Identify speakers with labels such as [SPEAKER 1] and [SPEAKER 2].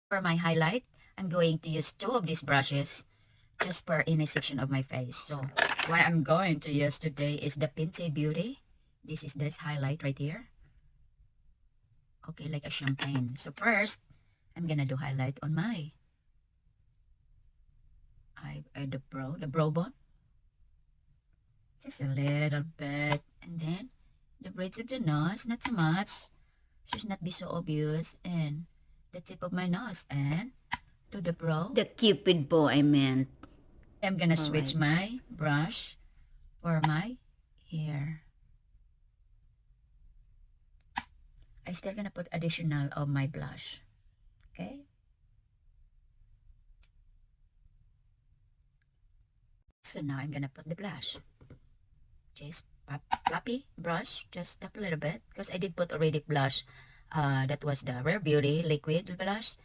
[SPEAKER 1] For my highlight, I'm going to use two of these brushes just for any section of my face. So what I'm going to use today is the Pinty Beauty. This is this highlight right here. Okay, like a champagne. So first, I'm gonna do highlight on my the brow bone. Just a little bit. And then the braids of the nose, not so much. Should not be so obvious. And the tip of my nose and to the brow.
[SPEAKER 2] The cupid bow, I meant.
[SPEAKER 1] I'm gonna switch
[SPEAKER 2] Alright.
[SPEAKER 1] my brush for my hair. I'm still gonna put additional of my blush. Okay? So now I'm gonna put the blush. Just fluffy brush, just tap a little bit because I did put already blush. That was the Rare Beauty liquid blush.